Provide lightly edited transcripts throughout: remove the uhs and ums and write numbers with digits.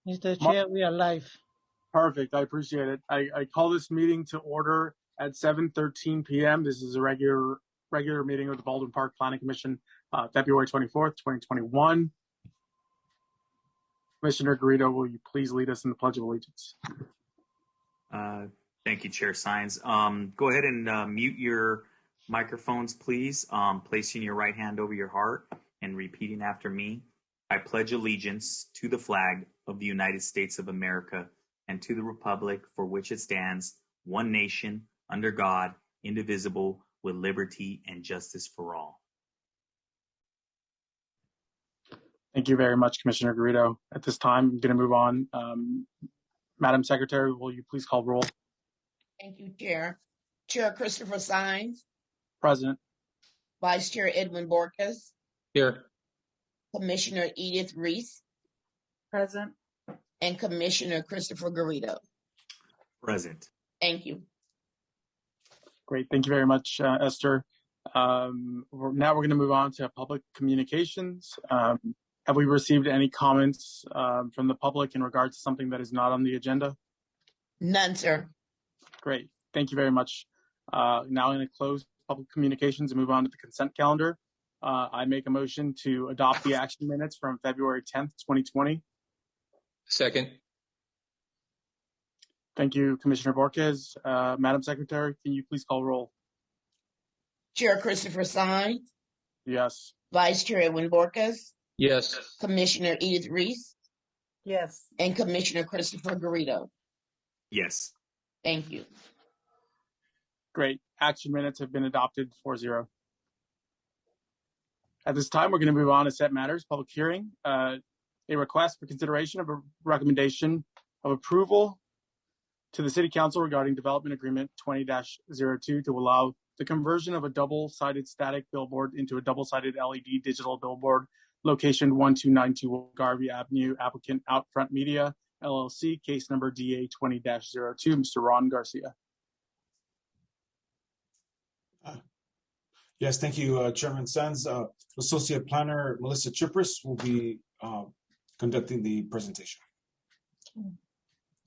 Mr. Chair, we are live. Perfect. I appreciate it. I call this meeting to order at 7:13 p.m. This is a regular meeting of the Baldwin Park Planning Commission, February 24th, 2021. Commissioner Garrido, will you please lead us in the Pledge of Allegiance? Thank you, Chair Sines. Go ahead and mute your microphones, please. Placing your right hand over your heart and repeating after me. I pledge allegiance to the flag of the United States of America and to the republic for which it stands, one nation, under God, indivisible, with liberty and justice for all. Thank you very much, Commissioner Garrido. At this time, I'm going to move on. Madam Secretary, will you please call roll? Thank you, Chair. Chair Christopher Sines. Present. Vice Chair Edwin Borges. Here. Commissioner Edith Reese. Present. And Commissioner Christopher Garrido. Present. Thank you. Great. Thank you very much, Esther. Now we're going to move on to public communications. Have we received any comments from the public in regards to something that is not on the agenda? None, sir. Great. Thank you very much. Now I'm going to close public communications and move on to the consent calendar. I make a motion to adopt the action minutes from February 10th, 2020. Second. Thank you, Commissioner Borges. Madam Secretary, can you please call roll? Chair Christopher Sines. Yes. Vice Chair Edwin Borges. Yes. Commissioner Edith Reese. Yes. And Commissioner Christopher Garrido. Yes. Thank you. Great. Action minutes have been adopted 4-0. At this time, we're going to move on to set matters, public hearing. A request for consideration of a recommendation of approval to the City Council regarding Development Agreement 20-02 to allow the conversion of a double-sided static billboard into a double-sided LED digital billboard, location 1292 Garvey Avenue, applicant Upfront Media, LLC, case number DA 20-02, Mr. Ron Garcia. Yes, thank you, Chairman Sands. Associate Planner Melissa Chipris will be conducting the presentation.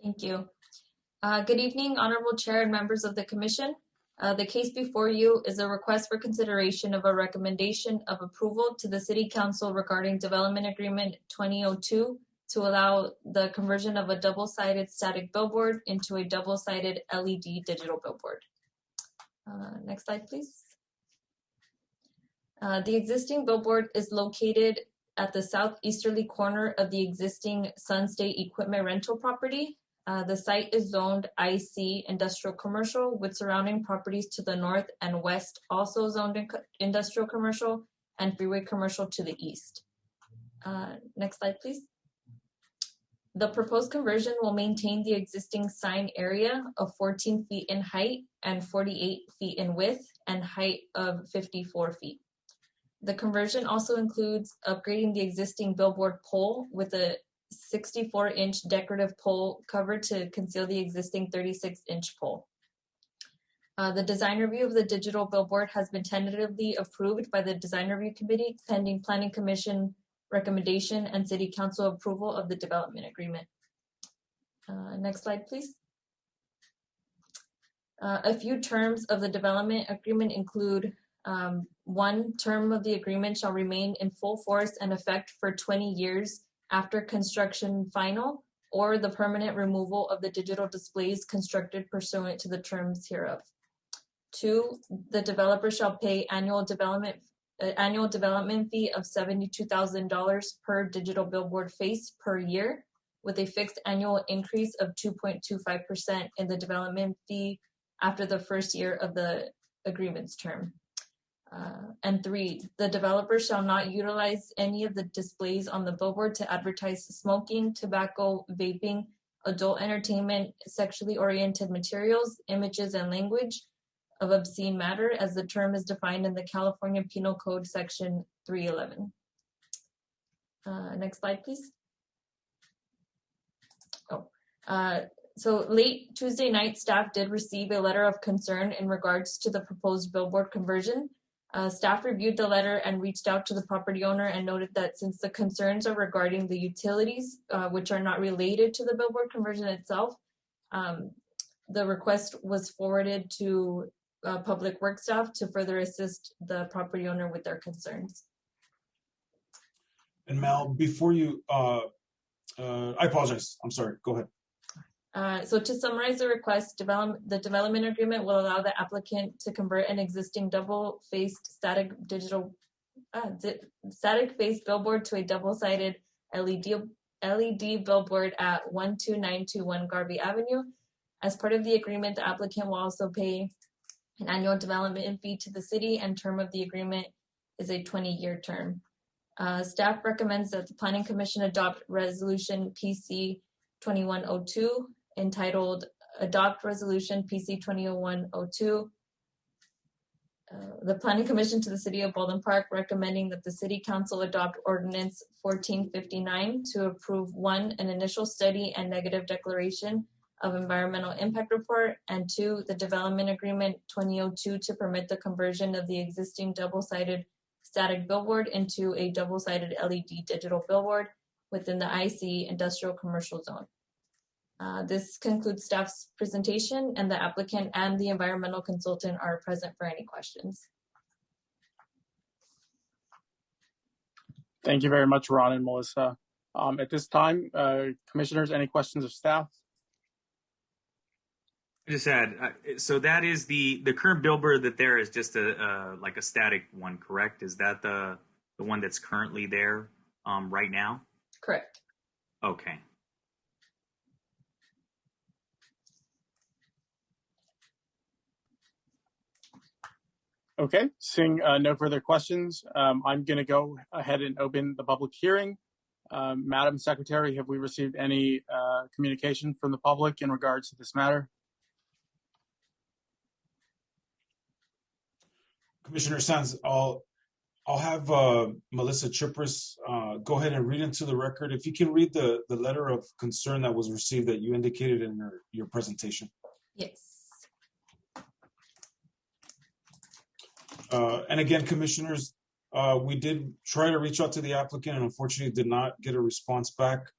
Thank you. Good evening, Honorable Chair and members of the Commission. The case before you is a request for consideration of a recommendation of approval to the City Council regarding Development Agreement 2002 to allow the conversion of a double-sided static billboard into a double-sided LED digital billboard. Next slide, please. The existing billboard is located at the southeasterly corner of the existing Sun State equipment rental property. The site is zoned IC industrial commercial with surrounding properties to the north and west also zoned industrial commercial and freeway commercial to the east. Next slide, please. The proposed conversion will maintain the existing sign area of 14 feet in height and 48 feet in width and height of 54 feet. The conversion also includes upgrading the existing billboard pole with a 64-inch decorative pole cover to conceal the existing 36-inch pole. The design review of the digital billboard has been tentatively approved by the Design Review Committee pending Planning Commission recommendation and City Council approval of the development agreement. Next slide, please. A few terms of the development agreement include one term of the agreement shall remain in full force and effect for 20 years after construction final or the permanent removal of the digital displays constructed pursuant to the terms hereof. 2, the developer shall pay annual development fee of $72,000 per digital billboard face per year, with a fixed annual increase of 2.25% in the development fee after the first year of the agreement's term. And 3, the developer shall not utilize any of the displays on the billboard to advertise smoking, tobacco, vaping, adult entertainment, sexually oriented materials, images, and language of obscene matter as the term is defined in the California Penal Code section 311. Next slide, please. So late Tuesday night, staff did receive a letter of concern in regards to the proposed billboard conversion. Staff reviewed the letter and reached out to the property owner and noted that since the concerns are regarding the utilities, which are not related to the billboard conversion itself, the request was forwarded to public works staff to further assist the property owner with their concerns. And Mel, before you, I apologize. I'm sorry. Go ahead. So to summarize the request, the development agreement will allow the applicant to convert an existing double-faced static-faced billboard to a double-sided LED billboard at 12921 Garvey Avenue. As part of the agreement, the applicant will also pay an annual development fee to the city, and term of the agreement is a 20-year term. Staff recommends that the Planning Commission adopt Resolution PC 2102, entitled Adopt Resolution PC 2102. The Planning Commission to the City of Baldwin Park recommending that the City Council adopt Ordinance 1459 to approve 1, an initial study and negative declaration of environmental impact report, and 2, the Development Agreement 2002 to permit the conversion of the existing double-sided static billboard into a double-sided LED digital billboard within the IC Industrial Commercial Zone. This concludes staff's presentation, and the applicant and the environmental consultant are present for any questions. Thank you very much, Ron and Melissa. At this time, commissioners, any questions of staff? I just had, so that is the current billboard that there is just like a static one, correct? Is that the one that's currently there right now? Correct. Okay. Okay, seeing no further questions, I'm going to go ahead and open the public hearing. Madam Secretary, have we received any communication from the public in regards to this matter? Commissioner Sands, I'll have Melissa Chipris go ahead and read into the record. If you can read the letter of concern that was received that you indicated in your presentation. Yes. And again, commissioners, we did try to reach out to the applicant and unfortunately did not get a response back.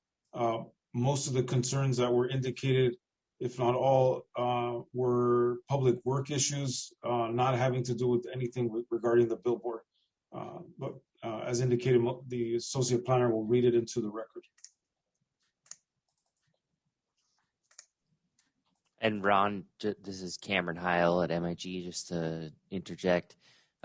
Most of the concerns that were indicated, if not all, were public work issues, not having to do with anything regarding the billboard. But as indicated, the associate planner will read it into the record. And Ron, this is Cameron Heil at MIG, just to interject.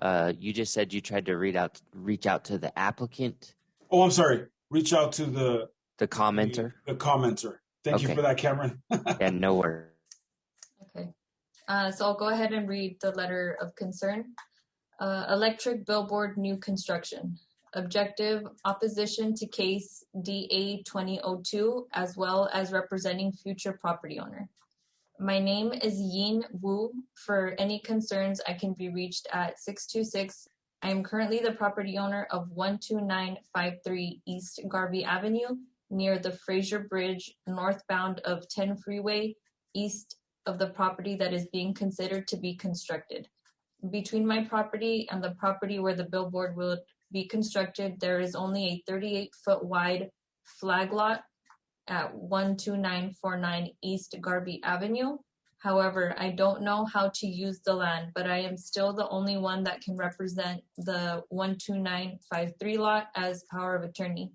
You just said you tried to reach out to the applicant. Oh, I'm sorry. Reach out to the commenter. The commenter. Thank you for that, Cameron. Yeah, no worries. Okay. So I'll go ahead and read the letter of concern. Electric billboard new construction. Objective, opposition to case DA 2002, as well as representing future property owner. My name is Yin Wu. For any concerns, I can be reached at 626. I am currently the property owner of 12953 East Garvey Avenue, near the Fraser Bridge, northbound of 10 Freeway, east of the property that is being considered to be constructed. Between my property and the property where the billboard will be constructed, there is only a 38-foot wide flag lot at 12949 East Garvey Avenue. However, I don't know how to use the land, but I am still the only one that can represent the 12953 lot as power of attorney.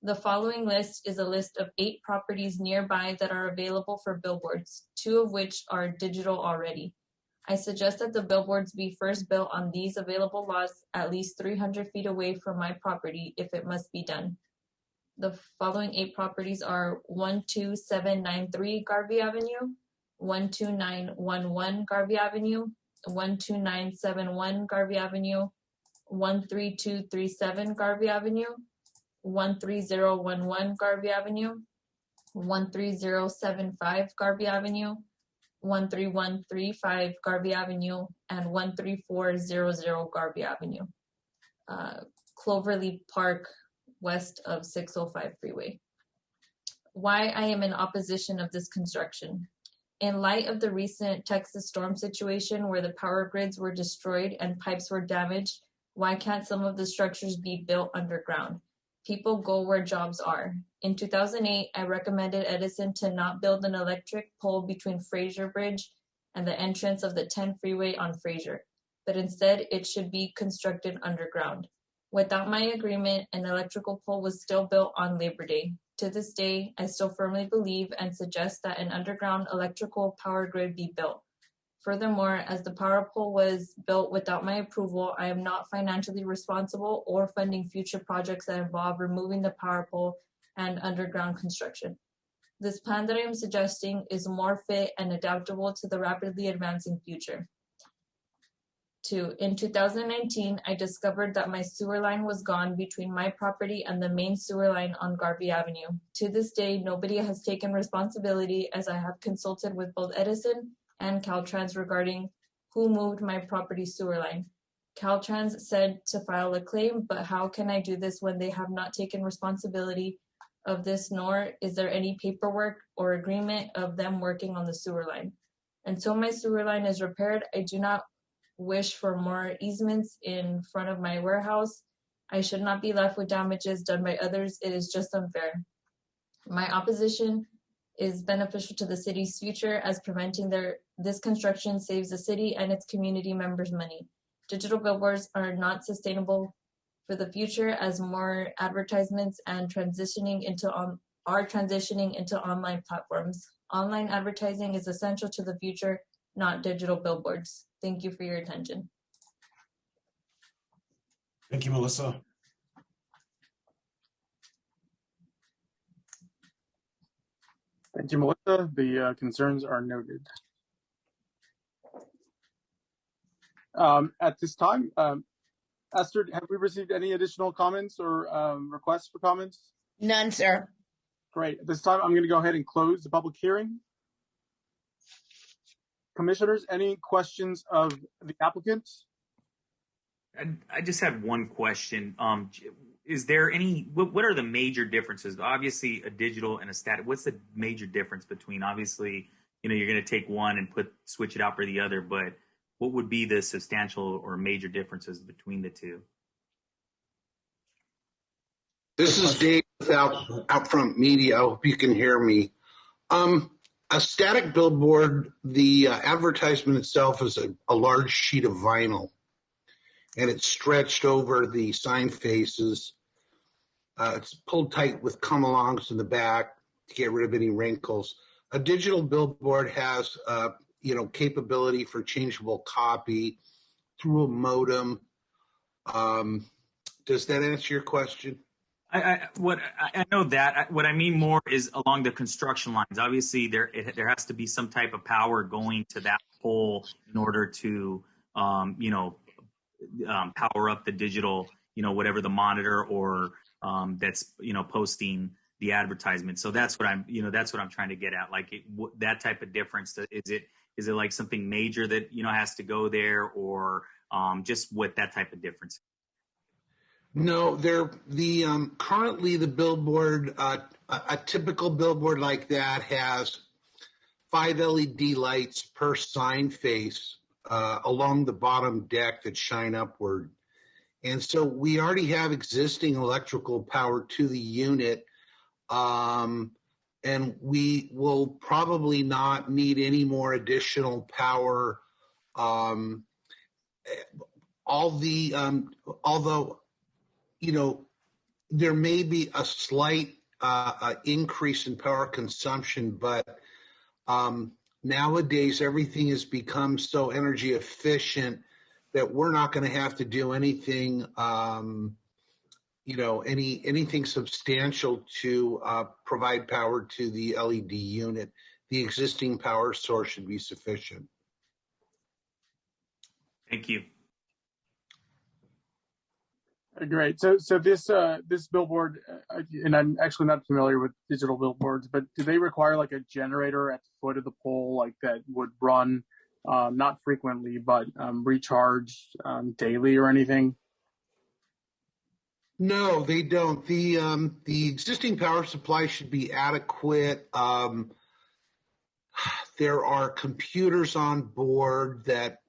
The following list is a list of 8 properties nearby that are available for billboards, 2 of which are digital already. I suggest that the billboards be first built on these available lots at least 300 feet away from my property if it must be done. The following 8 properties are 12793 Garvey Avenue, 12911 Garvey Avenue, 12971 Garvey Avenue, 13237 Garvey Avenue, 13011 Garvey Avenue, 13075 Garvey Avenue, 13135 Garvey Avenue, and 13400 Garvey Avenue. Cloverleaf Park, west of 605 Freeway. Why I am in opposition of this construction. In light of the recent Texas storm situation where the power grids were destroyed and pipes were damaged, why can't some of the structures be built underground? People go where jobs are. In 2008, I recommended Edison to not build an electric pole between Fraser Bridge and the entrance of the 10 freeway on Fraser, but instead it should be constructed underground. Without my agreement, an electrical pole was still built on Labor Day. To this day, I still firmly believe and suggest that an underground electrical power grid be built. Furthermore, as the power pole was built without my approval, I am not financially responsible or funding future projects that involve removing the power pole and underground construction. This plan that I am suggesting is more fit and adaptable to the rapidly advancing future. 2. In 2019, I discovered that my sewer line was gone between my property and the main sewer line on Garvey Avenue. To this day, nobody has taken responsibility as I have consulted with both Edison and Caltrans regarding who moved my property sewer line. Caltrans said to file a claim, but how can I do this when they have not taken responsibility of this, nor is there any paperwork or agreement of them working on the sewer line? Until my sewer line is repaired, I do not wish for more easements in front of my warehouse. I should not be left with damages done by others. It is just unfair. My opposition is beneficial to the city's future as preventing this construction saves the city and its community members money. Digital billboards are not sustainable for the future as more advertisements and transitioning into online platforms. Online advertising is essential to the future, not digital billboards. Thank you for your attention. Thank you, Melissa. Thank you, Melissa. The concerns are noted. At this time, Esther, have we received any additional comments or requests for comments? None, sir. Great. At this time, I'm going to go ahead and close the public hearing. Commissioners, any questions of the applicant? I just have one question. Is there any, what are the major differences? Obviously, a digital and a static. What's the major difference between, obviously, you're going to take one and switch it out for the other, but what would be the substantial or major differences between the two? This is Dave with Upfront Media. I hope you can hear me. A static billboard, the advertisement itself is a large sheet of vinyl, and it's stretched over the sign faces. It's pulled tight with come-alongs in the back to get rid of any wrinkles. A digital billboard has, capability for changeable copy through a modem. Does that answer your question? I know that. What I mean more is along the construction lines. Obviously, there has to be some type of power going to that pole in order to, power up the digital, whatever the monitor or that's posting the advertisement. So that's what I'm trying to get at. Like that type of difference. Is it like something major that has to go there, or just what that type of difference? No, currently the billboard, a typical billboard like that has 5 LED lights per sign face along the bottom deck that shine upward. And so we already have existing electrical power to the unit, and we will probably not need any more additional power. Although there may be a slight increase in power consumption, but nowadays everything has become so energy efficient that we're not going to have to do anything, anything substantial to provide power to the LED unit. The existing power source should be sufficient. Thank you. Great. So this billboard, and I'm actually not familiar with digital billboards, but do they require like a generator at the foot of the pole, like that would run not frequently, but recharge daily or anything? No, they don't. The existing power supply should be adequate. there are computers on board that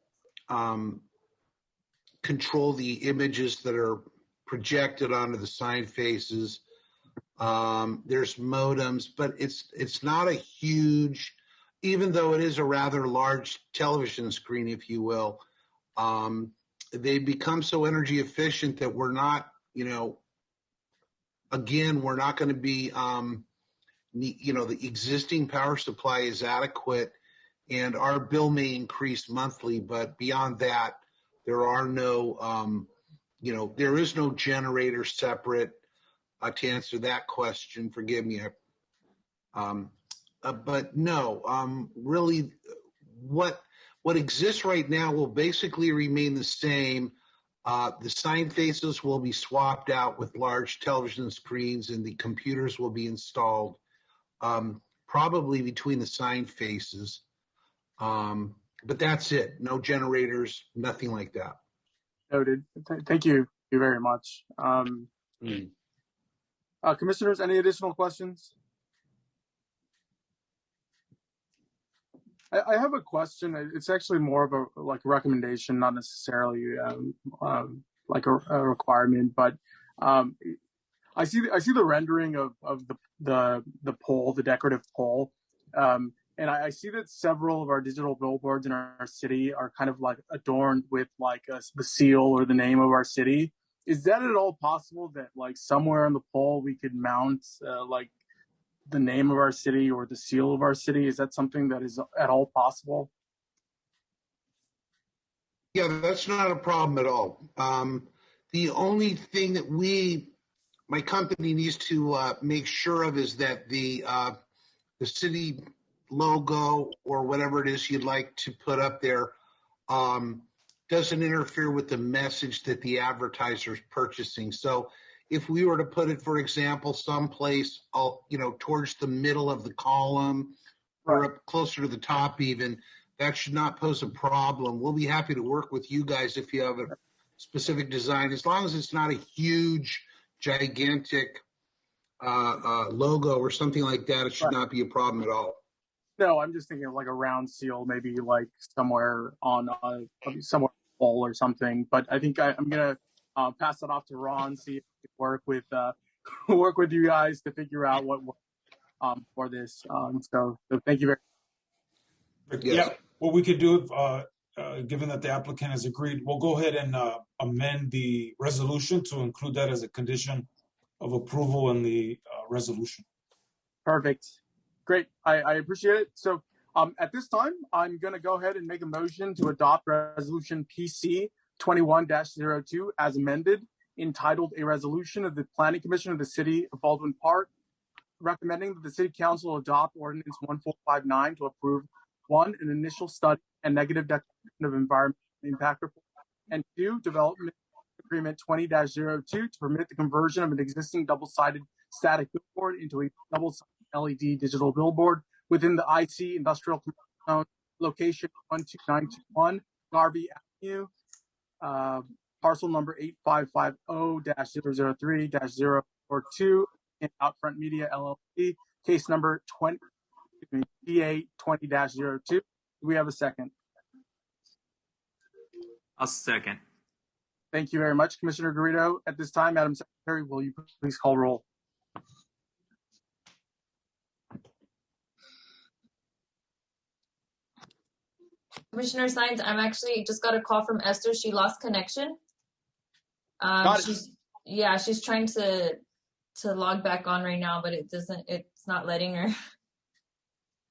control the images that are projected onto the sign faces. There's modems, but it's not a huge, even though it is a rather large television screen, if you will. They become so energy efficient that we're not, again, we're not going to be, the existing power supply is adequate, and our bill may increase monthly, but beyond that, there are no, there is no generator separate. To answer that question, forgive me. But no, really, what exists right now will basically remain the same. The sign faces will be swapped out with large television screens, and the computers will be installed, probably between the sign faces. But that's it. No generators, nothing like that. Noted. Thank you very much. Commissioners, any additional questions? I have a question. It's actually more of a recommendation, not necessarily like a requirement. But I see the rendering of the pole, the decorative pole, and I see that several of our digital billboards in our city are kind of like adorned with like the seal or the name of our city. Is that at all possible that like somewhere on the pole we could mount like the name of our city or the seal of our city? Is that something that is at all possible? Yeah, that's not a problem at all. The only thing that my company needs to make sure of is that the city logo or whatever it is you'd like to put up there doesn't interfere with the message that the advertiser is purchasing. So if we were to put it, for example, someplace, towards the middle of the column or up closer to the top even, that should not pose a problem. We'll be happy to work with you guys if you have a specific design, as long as it's not a huge, gigantic logo or something like that. It should not be a problem at all. No, I'm just thinking of like a round seal, maybe like somewhere on somewhere pole or something. But I think I'm gonna pass that off to Ron, see if we can work with you guys to figure out what for this. So thank you very Yes. Yeah, what we could do, given that the applicant has agreed, we'll go ahead and amend the resolution to include that as a condition of approval in the resolution. Perfect. Great. I appreciate it. So at this time, I'm going to go ahead and make a motion to adopt resolution PC 21-02 as amended, entitled A Resolution of the Planning Commission of the City of Baldwin Park, recommending that the City Council adopt Ordinance 1459 to approve 1, an initial study and negative declaration of environmental impact report, and 2, development agreement 20-02 to permit the conversion of an existing double-sided static billboard into a double-sided LED digital billboard within the IC Industrial Zone, location 12921 Garvey Avenue, parcel number 8550-003-042 in Upfront Media LLC, case number DA 20-02. Do we have a second? I'll second. Thank you very much, Commissioner Garrido. At this time, Madam Secretary, will you please call roll? Commissioner Sines, I'm actually just got a call from Esther. She lost connection. She's trying to log back on right now, but it's not letting her.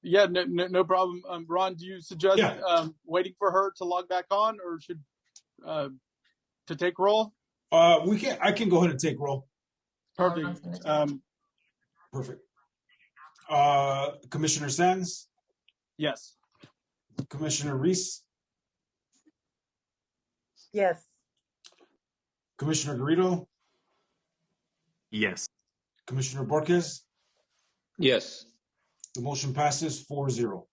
Yeah, no problem. Ron, do you suggest waiting for her to log back on, or should to take roll? I can go ahead and take roll. Perfect. Perfect. Commissioner Sands? Yes. Commissioner Reese? Yes. Commissioner Garrido? Yes. Commissioner Borges? Yes. The motion passes 4-0.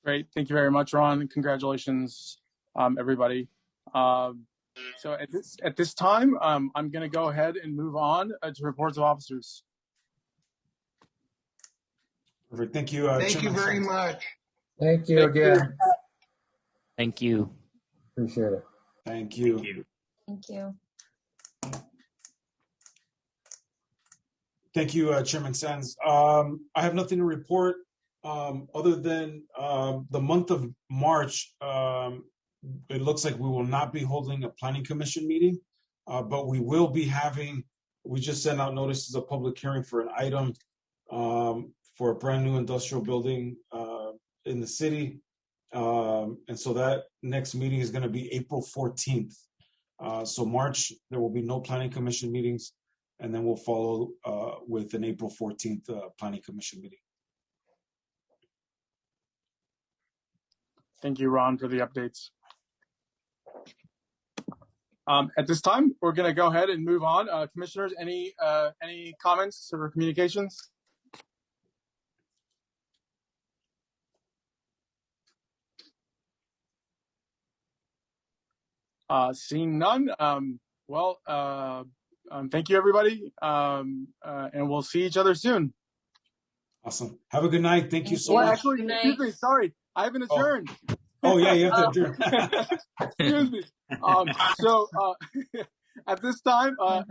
Great. Thank you very much, Ron. Congratulations, everybody. So at this time, I'm going to go ahead and move on to reports of officers. Perfect. Thank you. Thank you very much. Thank you again. Thank you. Appreciate it. Thank you. Thank you. Thank you. Thank you, Chairman Sands. I have nothing to report other than the month of March. It looks like we will not be holding a planning commission meeting, but we will be having. We just sent out notices of public hearing for an item for a brand new industrial building in the city, and so that next meeting is going to be April 14th. So March there will be no planning commission meetings. And then we'll follow with an April 14th Planning Commission meeting. Thank you, Ron, for the updates. At this time, we're going to go ahead and move on. Commissioners, any comments or communications? Seeing none, thank you, everybody, and we'll see each other soon. Awesome. Have a good night. Thank you so Well, much. actually, excuse me. Sorry, I haven't adjourned. Oh yeah, you have to adjourn. Excuse me. At this time, I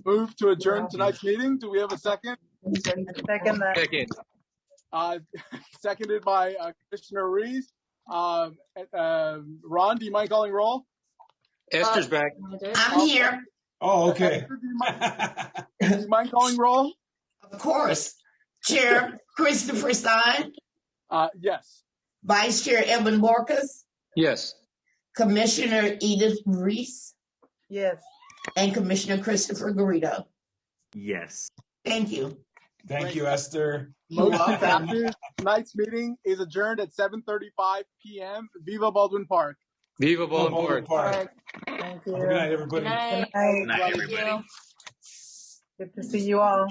move to adjourn tonight's meeting. Do we have a second? Second that. Second. Seconded by Commissioner Reese. Ron, do you mind calling roll? Esther's back. I'm here. Oh, okay. Do you mind calling roll? Of course. Chair Christopher Stein, Yes. Vice Chair Evan Marcus, Yes. Commissioner Edith Reese, Yes. and Commissioner Christopher Garrido. Yes. Thank you. Thank you, Esther. Motion passes. Tonight's meeting is adjourned at 7:35 p.m. Viva Baldwin Park. Viva Baldwin Park. Thank Have a you. good night, everybody. Good night. Good night. Good night, everybody. Thank you. Good to see you all.